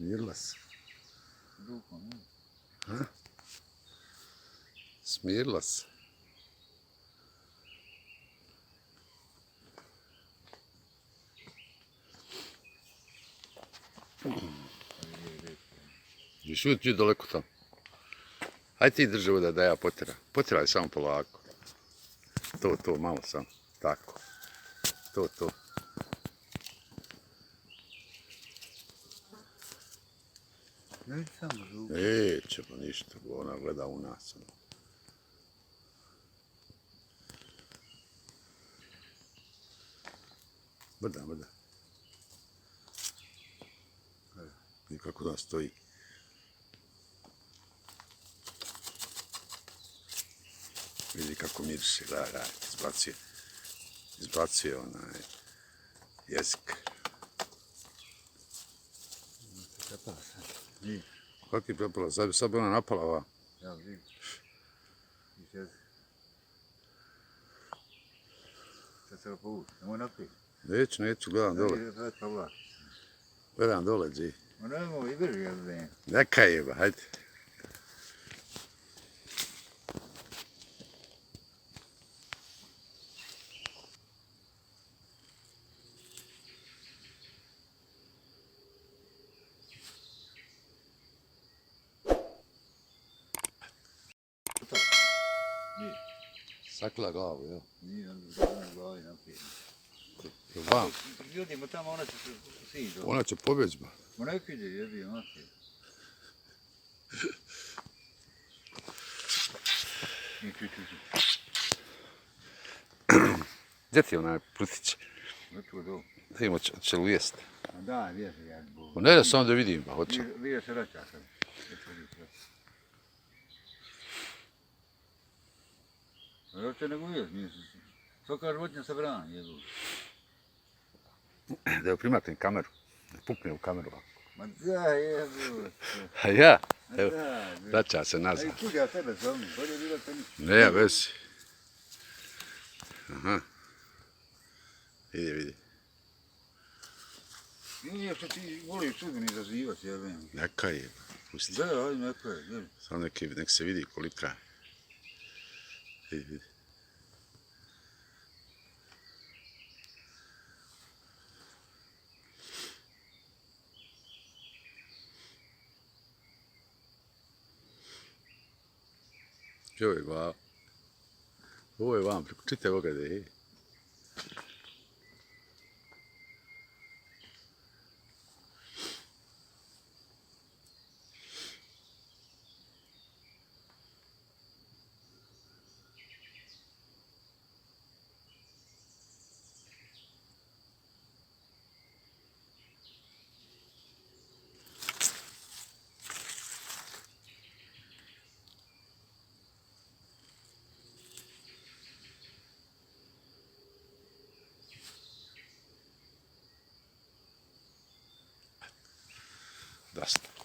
Smirila se. Rukom, ne? Ha? Smirila se. Još uvijek ti daleko tamo. Hajde ti drži ovdje da ja potjeram. Potjeraj samo polako. To, malo samo. Tako. To. Ne samo rukom. Nećemo ništa, ona gleda u nas. Brda. I kako da stoji. Vidi kako miriše, gledaj, izbacuje onaj jezik. Prepala sad. Nije. Kako je prepala? Sad bi ona napala ova. Ja vidim. I sad se povući. Nemoj naprijed. Neću, gledam dole. Gledam dole, dži. Ma nemoj, i brži, jel ne? Neka jeba, hajde. Nije. Sakla glavu, jel? Nije na glavi naprijed. Vam. Ljudima tamo ona će se siđi. Ona će pobjeći, ba. Ma nek ide, jebi, naprijed. Čuj. Gdje ti je onaj prutić? Gotovo do. Da vidimo, će li ujest. A da, vježe, ja zbog. Ne da samo da vidim, ba, hoće. Vije se vraća sad. A još će nego uvijek, nije se. Svaka životinja se brani, jedu. Da joj primaknem kameru. Da pukne u kameru. Ma da, jedu. A ja? Ma Evo, da. vraća se nazad. Ej, kud ja tebe zovem, bolje bilo te ništa. Ne, ja vezi. Aha. Vidi. Nije što ti voliš sudbini izazivati, jebem. Neka je, pusti. Da, ajde, neka je, jebem. Samo nek se vidi kolika je. Vidi. Čovjek, ba. Ovo je vam, preko čite ovoga da je. Dosta.